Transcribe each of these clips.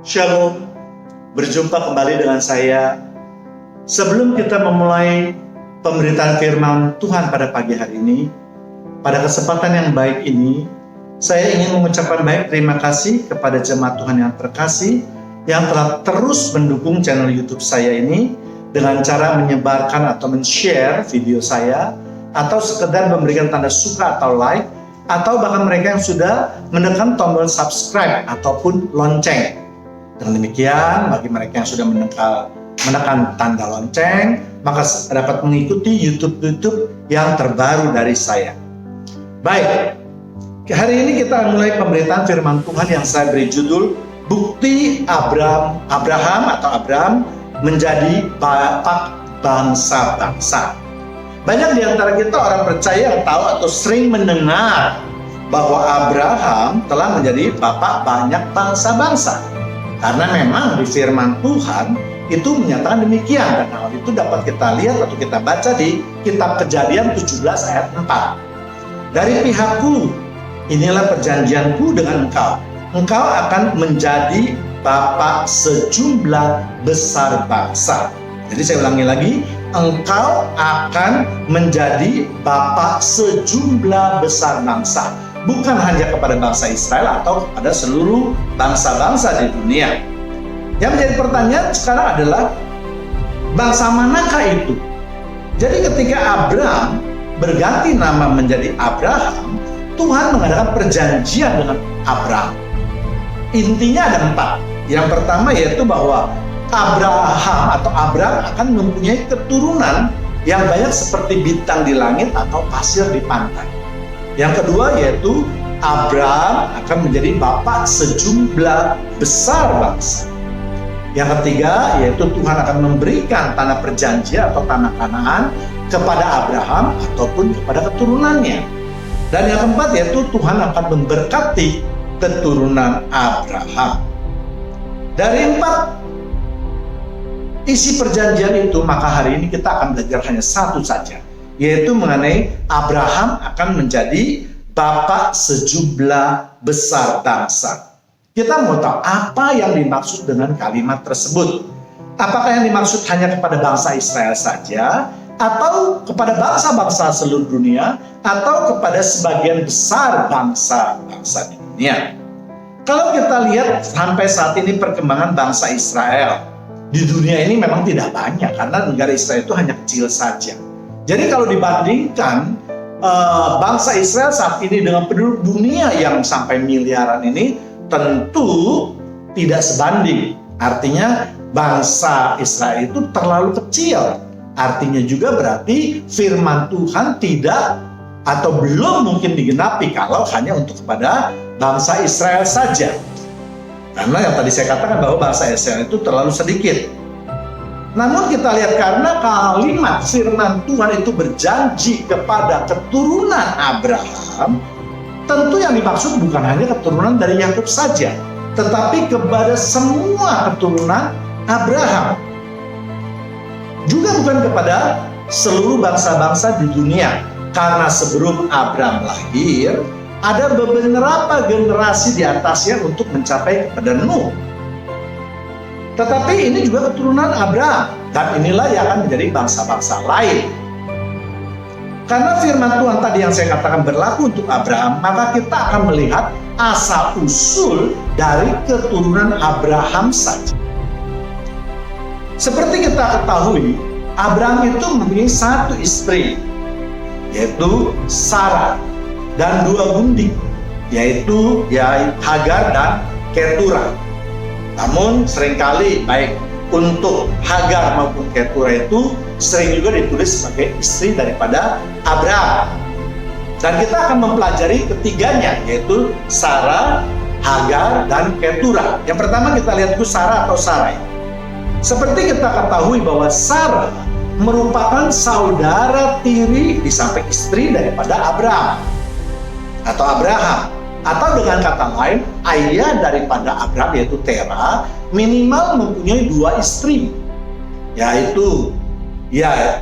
Shalom, berjumpa kembali dengan saya. Sebelum kita memulai pemberitaan firman Tuhan pada pagi hari ini, pada kesempatan yang baik ini, saya ingin mengucapkan baik terima kasih kepada jemaat Tuhan yang terkasih yang telah terus mendukung channel YouTube saya ini dengan cara menyebarkan atau men-share video saya, atau sekedar memberikan tanda suka atau like, atau bahkan mereka yang sudah menekan tombol subscribe ataupun lonceng. Dengan demikian, bagi mereka yang sudah menekan tanda lonceng, maka dapat mengikuti YouTube yang terbaru dari saya. Baik, hari ini kita mulai pemberitaan firman Tuhan yang saya beri judul Bukti Abraham menjadi bapak bangsa-bangsa. Banyak di antara kita orang percaya yang tahu atau sering mendengar bahwa Abraham telah menjadi bapak banyak bangsa-bangsa. Karena memang di firman Tuhan itu menyatakan demikian, dan hal itu dapat kita lihat atau kita baca di kitab Kejadian 17 ayat 4. Dari pihakku, inilah perjanjianku dengan engkau. Engkau akan menjadi bapak sejumlah besar bangsa. Jadi saya ulangi lagi, engkau akan menjadi bapak sejumlah besar bangsa. Bukan hanya kepada bangsa Israel atau kepada seluruh bangsa-bangsa di dunia. Yang menjadi pertanyaan sekarang adalah, bangsa manakah itu? Jadi ketika Abraham berganti nama menjadi Abraham, Tuhan mengadakan perjanjian dengan Abraham. Intinya ada 4. Yang pertama yaitu bahwa Abraham akan mempunyai keturunan yang banyak seperti bintang di langit atau pasir di pantai. Yang kedua yaitu Abraham akan menjadi bapak sejumlah besar bangsa. Yang ketiga yaitu Tuhan akan memberikan tanah perjanjian atau tanah Kanaan kepada Abraham ataupun kepada keturunannya. Dan yang keempat yaitu Tuhan akan memberkati keturunan Abraham. Dari 4 isi perjanjian itu, maka hari ini kita akan belajar hanya satu saja, yaitu mengenai Abraham akan menjadi bapak sejumlah besar bangsa. Kita mau tahu apa yang dimaksud dengan kalimat tersebut. Apakah yang dimaksud hanya kepada bangsa Israel saja, atau kepada bangsa-bangsa seluruh dunia, atau kepada sebagian besar bangsa-bangsa di dunia. Kalau kita lihat sampai saat ini perkembangan bangsa Israel di dunia ini memang tidak banyak, karena negara Israel itu hanya kecil saja. Jadi kalau dibandingkan bangsa Israel saat ini dengan penduduk dunia yang sampai miliaran ini, tentu tidak sebanding. Artinya bangsa Israel itu terlalu kecil. Artinya juga berarti firman Tuhan tidak atau belum mungkin digenapi kalau hanya untuk kepada bangsa Israel saja. Karena yang tadi saya katakan bahwa bangsa Israel itu terlalu sedikit. Namun kita lihat karena kalimat firman Tuhan itu berjanji kepada keturunan Abraham, tentu yang dimaksud bukan hanya keturunan dari Yakub saja, tetapi kepada semua keturunan Abraham. Juga bukan kepada seluruh bangsa-bangsa di dunia, karena sebelum Abraham lahir, ada beberapa generasi di atasnya untuk mencapai kepada Nuh. Tetapi ini juga keturunan Abraham, dan inilah yang akan menjadi bangsa-bangsa lain. Karena firman Tuhan tadi yang saya katakan berlaku untuk Abraham, maka kita akan melihat asal-usul dari keturunan Abraham saja. Seperti kita ketahui, Abraham itu mempunyai satu istri, yaitu Sarah, dan 2 gundik, yaitu Hagar dan Keturah. Namun seringkali baik untuk Hagar maupun Keturah itu sering juga ditulis sebagai istri daripada Abraham. Dan kita akan mempelajari ketiganya, yaitu Sarah, Hagar, dan Keturah. Yang pertama kita lihat itu Sarah atau Sarai. Seperti kita ketahui bahwa Sarah merupakan saudara tiri di samping istri daripada Abraham. Atau dengan kata lain, ayah daripada Abraham yaitu Terah minimal mempunyai 2 istri, yaitu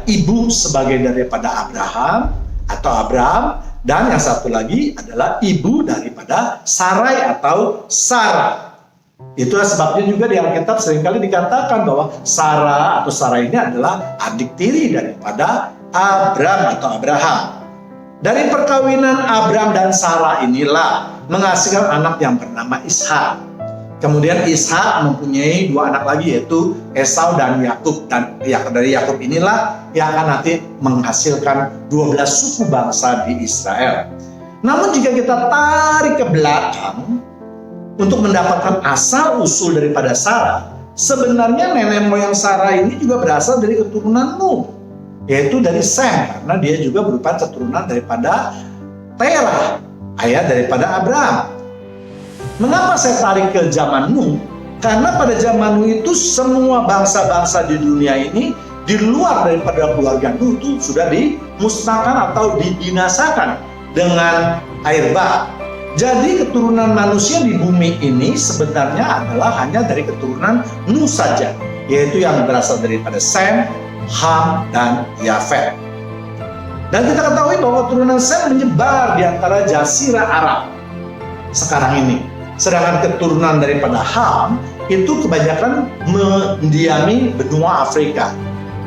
ibu sebagai daripada Abraham atau Abraham, dan yang satu lagi adalah ibu daripada Sarai atau Sarah. Itulah sebabnya juga di Alkitab seringkali dikatakan bahwa Sarah atau Sarah ini adalah adik tiri daripada Abram atau Abraham. Dari perkawinan Abram dan Sarah inilah menghasilkan anak yang bernama Ishak. Kemudian Ishak mempunyai dua anak lagi, yaitu Esau dan Yakub. Dan dari Yakub inilah yang akan nanti menghasilkan 12 suku bangsa di Israel. Namun jika kita tarik ke belakang untuk mendapatkan asal-usul daripada Sarah, sebenarnya nenek moyang Sarah ini juga berasal dari keturunan Nuh, yaitu dari Sem, karena dia juga merupakan keturunan daripada Terah, ayah daripada Abraham. Mengapa saya tarik ke zaman Nuh? Karena pada zaman Nuh itu semua bangsa-bangsa di dunia ini di luar daripada keluarga Nuh itu sudah dimusnahkan atau dibinasakan dengan air bah. Jadi keturunan manusia di bumi ini sebenarnya adalah hanya dari keturunan Nuh saja, yaitu yang berasal daripada Sem, Ham, dan Yafet. Dan kita ketahui bahwa keturunan Sem menyebar di antara Jazirah Arab sekarang ini. Sedangkan keturunan daripada Ham itu kebanyakan mendiami benua Afrika.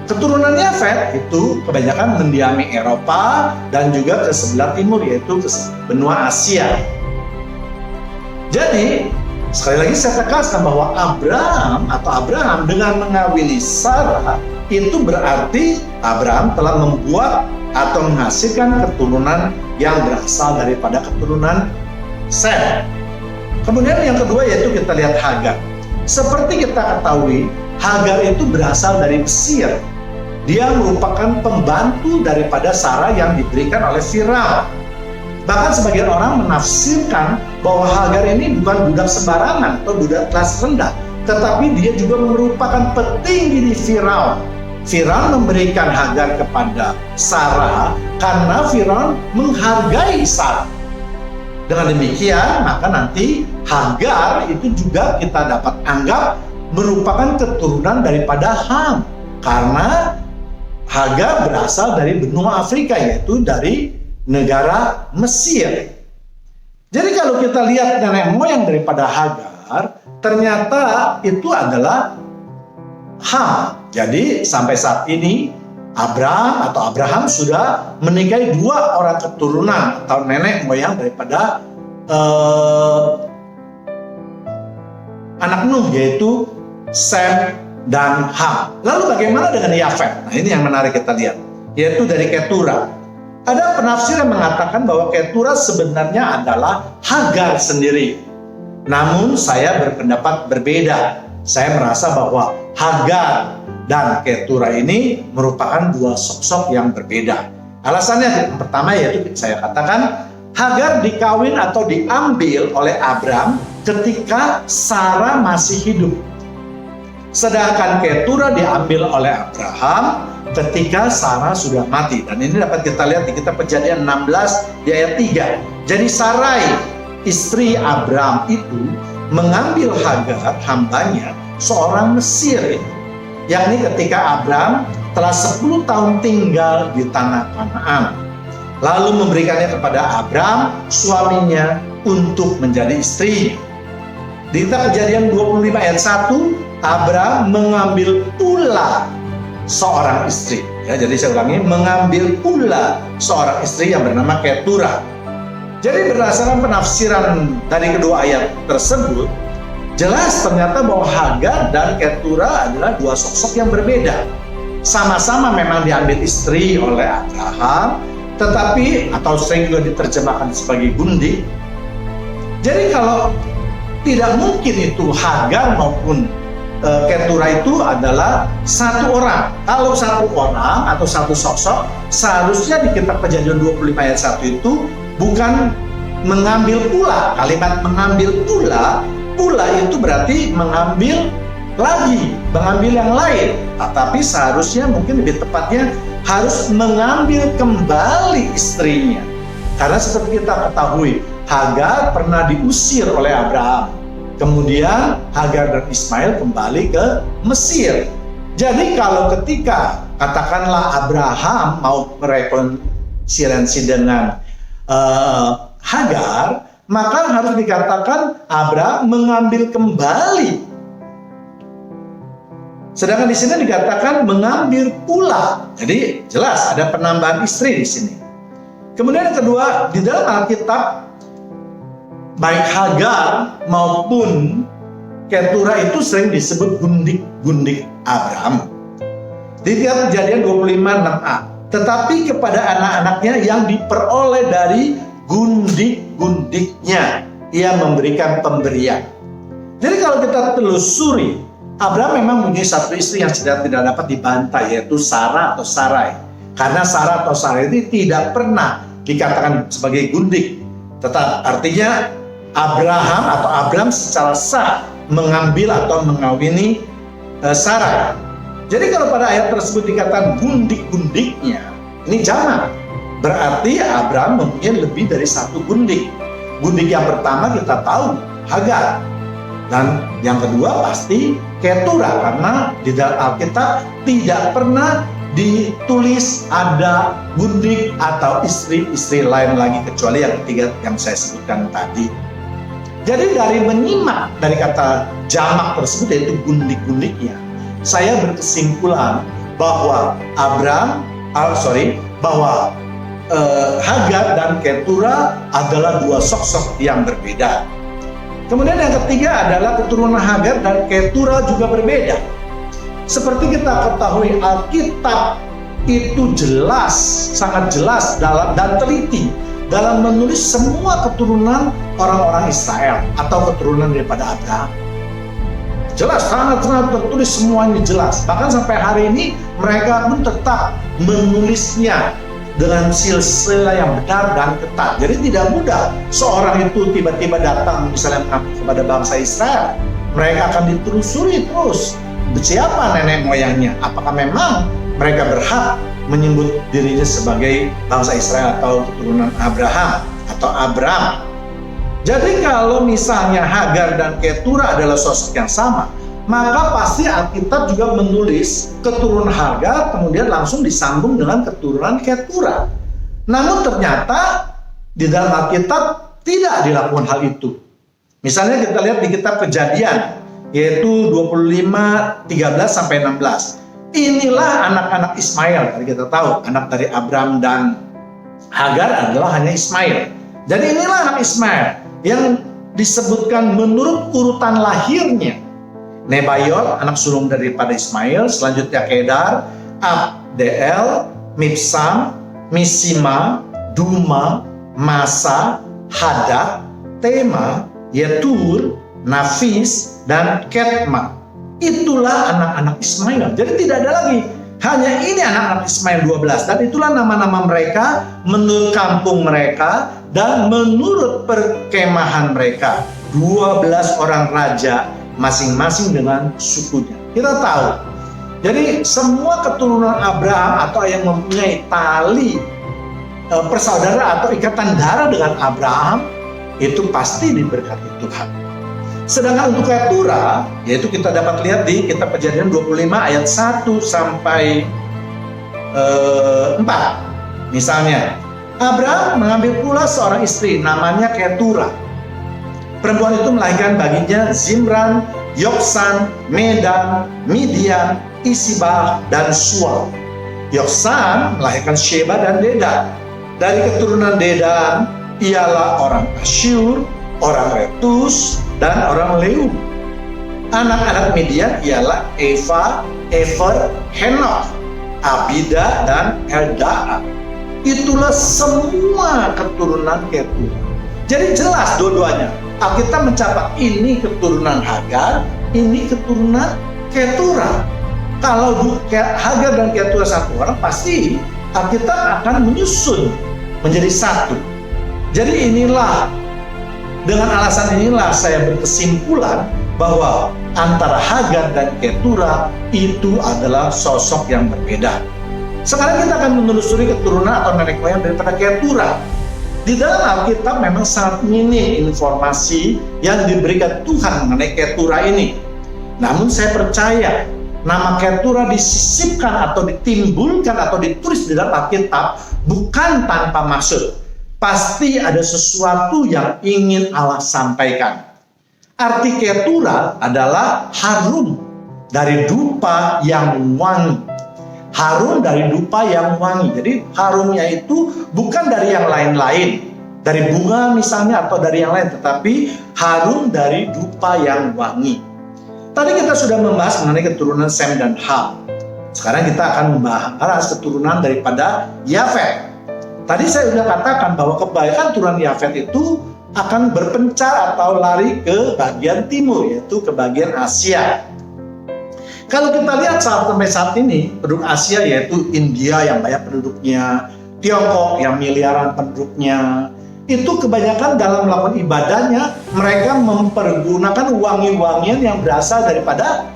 Keturunan Yafet itu kebanyakan mendiami Eropa dan juga ke sebelah timur, yaitu ke benua Asia. Jadi, sekali lagi saya tegaskan bahwa Abraham dengan mengawini Sarah itu berarti Abraham telah membuat atau menghasilkan keturunan yang berasal daripada keturunan Sem. Kemudian yang kedua yaitu kita lihat Hagar. Seperti kita ketahui, Hagar itu berasal dari Mesir. Dia merupakan pembantu daripada Sarah yang diberikan oleh Firaun. Bahkan sebagian orang menafsirkan bahwa Hagar ini bukan budak sembarangan atau budak kelas rendah, tetapi dia juga merupakan petinggi di Firaun. Firaun memberikan Hagar kepada Sarah karena Firaun menghargai Sarah. Dengan demikian, maka nanti Hagar itu juga kita dapat anggap merupakan keturunan daripada Ham, karena Hagar berasal dari benua Afrika, yaitu dari negara Mesir. Jadi kalau kita lihat nenek moyang daripada Hagar, ternyata itu adalah Ham. Jadi sampai saat ini Abraham sudah menikahi dua orang keturunan atau nenek moyang daripada anak Nuh, yaitu Sem dan Ham. Lalu bagaimana dengan Yafet? Nah, ini yang menarik kita lihat, yaitu dari Ketura. Ada penafsir yang mengatakan bahwa Ketura sebenarnya adalah Hagar sendiri. Namun saya berpendapat berbeda. Saya merasa bahwa Hagar dan Ketura ini merupakan dua sosok yang berbeda. Alasannya yang pertama yaitu saya katakan Hagar dikawin atau diambil oleh Abram ketika Sarah masih hidup. Sedangkan Ketura diambil oleh Abraham ketika Sarah sudah mati. Dan ini dapat kita lihat di kitab Kejadian 16 di ayat 3. Jadi Sarai, istri Abram itu mengambil Hagar, hambanya, seorang Mesir, yakni ketika Abram telah 10 tahun tinggal di tanah Kanaan, lalu memberikannya kepada Abram, suaminya, untuk menjadi istrinya. Di kitab Kejadian 25 ayat 1, Abram mengambil pula seorang istri. Ya, jadi saya ulangi, mengambil pula seorang istri yang bernama Ketura. Jadi berdasarkan penafsiran dari kedua ayat tersebut, jelas ternyata bahwa Hagar dan Ketura adalah dua sosok yang berbeda. Sama-sama memang diambil istri oleh Abraham, tetapi atau sering juga diterjemahkan sebagai gundik. Jadi kalau tidak mungkin itu Hagar maupun Ketura itu adalah satu orang. Kalau satu orang atau satu sosok, seharusnya di kitab Kejadian 25 ayat 1 itu bukan mengambil pula. Kalimat mengambil pula itu berarti mengambil lagi, mengambil yang lain. Tapi seharusnya mungkin lebih tepatnya harus mengambil kembali istrinya. Karena seperti kita ketahui, Hagar pernah diusir oleh Abraham. Kemudian Hagar dan Ismail kembali ke Mesir. Jadi kalau ketika katakanlah Abraham mau merekonsiliasi dengan Hagar, maka harus dikatakan Abraham mengambil kembali. Sedangkan di sini dikatakan mengambil pula. Jadi jelas ada penambahan istri di sini. Kemudian yang kedua, di dalam Alkitab baik Hagar maupun Ketura itu sering disebut gundik-gundik Abraham. Di Kejadian 25:6a. Tetapi kepada anak-anaknya yang diperoleh dari gundik-gundiknya, ia memberikan pemberian. Jadi kalau kita telusuri, Abraham memang mempunyai satu istri yang tidak dapat dibantai, yaitu Sarah atau Sarai. Karena Sarah atau Sarai itu tidak pernah dikatakan sebagai gundik. Tetap artinya Abraham secara sah mengambil atau mengawini Sarai. Jadi kalau pada ayat tersebut dikatakan gundik-gundiknya, ini jamak. Berarti Abraham mempunyai lebih dari satu gundik. Gundik yang pertama kita tahu Hagar. Dan yang kedua pasti Ketura, karena di dalam Alkitab tidak pernah ditulis ada gundik atau istri-istri lain lagi kecuali yang ketiga yang saya sebutkan tadi. Jadi dari menyimak dari kata jamak tersebut yaitu gundik-gundiknya, saya berkesimpulan bahwa Hagar dan Ketura adalah dua sosok yang berbeda. Kemudian yang ketiga adalah keturunan Hagar dan Ketura juga berbeda. Seperti kita ketahui Alkitab itu jelas, sangat jelas dan teliti dalam menulis semua keturunan orang-orang Israel atau keturunan daripada Abraham. Jelas, sangat-sangat tertulis semuanya jelas. Bahkan sampai hari ini mereka pun tetap menulisnya dengan silsilah yang benar dan ketat. Jadi tidak mudah seorang itu tiba-tiba datang misalnya mengaku kepada bangsa Israel. Mereka akan ditelusuri terus. Siapa nenek moyangnya? Apakah memang mereka berhak menyebut dirinya sebagai bangsa Israel atau keturunan Abraham atau Abram? Jadi kalau misalnya Hagar dan Ketura adalah sosok yang sama, maka pasti Alkitab juga menulis keturunan Hagar kemudian langsung disambung dengan keturunan Ketura. Namun ternyata di dalam Alkitab tidak dilakukan hal itu. Misalnya kita lihat di kitab Kejadian yaitu 25:13-16. Inilah anak-anak Ismail. Tadi kita tahu anak dari Abram dan Hagar adalah hanya Ismail. Jadi inilah anak Ismail yang disebutkan menurut urutan lahirnya. Nebayot, anak sulung daripada Ismail, selanjutnya Kedar, Abdeel, Mibsam, Misima, Duma, Masa, Hadad, Tema, Yetur, Nafis, dan Ketma. Itulah anak-anak Ismail. Jadi tidak ada lagi. Hanya ini anak-anak Ismail 12. Dan itulah nama-nama mereka menurut kampung mereka dan menurut perkemahan mereka. 12 orang raja masing-masing dengan sukunya. Kita tahu. Jadi semua keturunan Abraham atau yang mempunyai tali persaudaraan atau ikatan darah dengan Abraham itu pasti diberkati Tuhan. Sedangkan untuk Ketura, yaitu kita dapat lihat di kitab Kejadian 25 ayat 1 sampai 4. Misalnya, Abraham mengambil pula seorang istri namanya Ketura. Perempuan itu melahirkan baginya Zimran, Yoksan, Medan, Midian, Isibah, dan Sual. Yoksan melahirkan Sheba dan Dedan. Dari keturunan Dedan ialah orang Asyur, orang Retus, dan orang Leum. Anak-anak Midian ialah Eva, Efer, Henok, Abida, dan Eldaa. Itulah semua keturunan Ketura. Jadi jelas dua-duanya. Alkitab mencatat ini keturunan Hagar, ini keturunan Ketura. Kalau Hagar dan Ketura satu orang, pasti Alkitab akan menyusun menjadi satu. Jadi dengan alasan inilah saya berkesimpulan bahwa antara Hagar dan Ketura itu adalah sosok yang berbeda. Sekarang kita akan menelusuri keturunan atau nenek moyang daripada Ketura. Di dalam Alkitab memang sangat minim informasi yang diberikan Tuhan mengenai Ketura ini. Namun saya percaya nama Ketura disisipkan atau ditimbulkan atau ditulis di dalam Alkitab bukan tanpa maksud. pasti ada sesuatu yang ingin Allah sampaikan. Arti ketura adalah harum dari dupa yang wangi. Harum dari dupa yang wangi. Jadi harumnya itu bukan dari yang lain-lain, dari bunga misalnya atau dari yang lain, tetapi harum dari dupa yang wangi. Tadi kita sudah membahas mengenai keturunan Sem dan Ham. Sekarang kita akan membahas keturunan daripada Yafet. Tadi saya sudah katakan bahwa kebaikan turunan Yafet itu akan berpencar atau lari ke bagian timur, yaitu ke bagian Asia. Kalau kita lihat sampai saat ini, penduduk Asia yaitu India yang banyak penduduknya, Tiongkok yang miliaran penduduknya, itu kebanyakan dalam melakukan ibadahnya, mereka mempergunakan wangi-wangian yang berasal daripada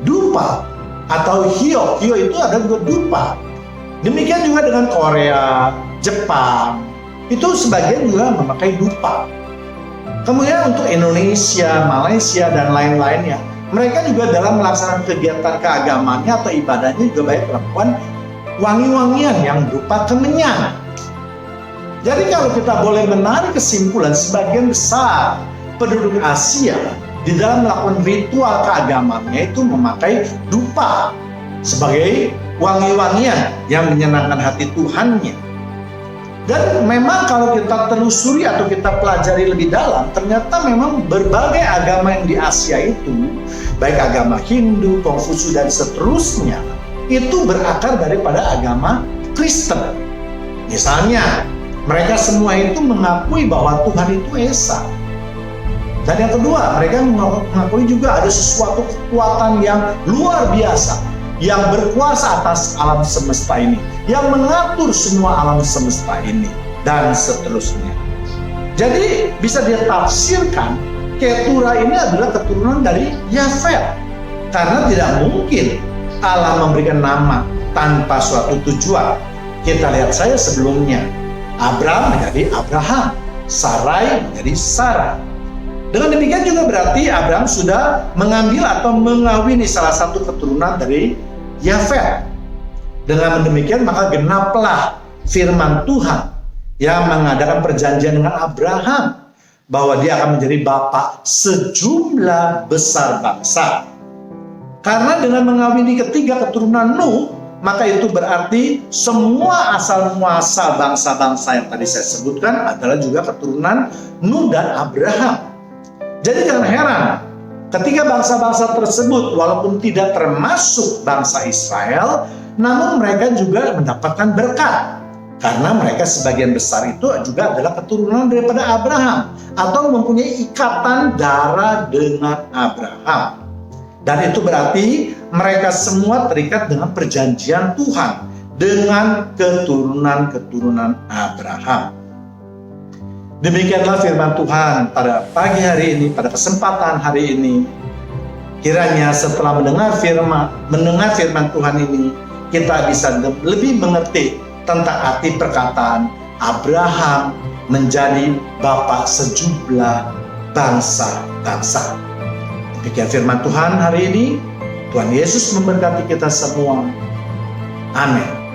dupa atau hio. Hio itu ada juga dupa. Demikian juga dengan Korea, Jepang, itu sebagian juga memakai dupa. Kemudian untuk Indonesia, Malaysia, dan lain-lainnya, mereka juga dalam melaksanakan kegiatan keagamaannya atau ibadahnya juga banyak melakukan wangi-wangian yang berupa kemenyan. Jadi kalau kita boleh menarik kesimpulan, sebagian besar penduduk Asia di dalam melakukan ritual keagamaannya itu memakai dupa sebagai wangi-wangian yang menyenangkan hati Tuhannya. Dan memang kalau kita telusuri atau kita pelajari lebih dalam, ternyata memang berbagai agama yang di Asia itu, baik agama Hindu, Konghucu, dan seterusnya, itu berakar daripada agama Kristen. Misalnya, mereka semua itu mengakui bahwa Tuhan itu Esa. Dan yang kedua, mereka mengakui juga ada sesuatu kekuatan yang luar biasa, yang berkuasa atas alam semesta ini, yang mengatur semua alam semesta ini, dan seterusnya. Jadi bisa ditafsirkan Ketura ini adalah keturunan dari Yafet, karena tidak mungkin Allah memberikan nama tanpa suatu tujuan. Kita lihat saja sebelumnya, Abram menjadi Abraham, Sarai menjadi Sarah. Dengan demikian juga berarti Abraham sudah mengambil atau mengawini salah satu keturunan dari Yafet. Dengan demikian maka genaplah firman Tuhan yang mengadakan perjanjian dengan Abraham bahwa dia akan menjadi bapa sejumlah besar bangsa. Karena dengan mengawini ketiga keturunan Nuh, maka itu berarti semua asal muasal bangsa-bangsa yang tadi saya sebutkan adalah juga keturunan Nuh dan Abraham. Jadi jangan heran, ketika bangsa-bangsa tersebut walaupun tidak termasuk bangsa Israel, namun mereka juga mendapatkan berkat. Karena mereka sebagian besar itu juga adalah keturunan daripada Abraham, atau mempunyai ikatan darah dengan Abraham. Dan itu berarti mereka semua terikat dengan perjanjian Tuhan, dengan keturunan-keturunan Abraham. Demikianlah firman Tuhan pada pagi hari ini, pada kesempatan hari ini. Kiranya setelah mendengar firman Tuhan ini, kita bisa lebih mengerti tentang arti perkataan Abraham menjadi bapa sejumlah bangsa-bangsa. Demikian firman Tuhan hari ini. Tuhan Yesus memberkati kita semua. Amin.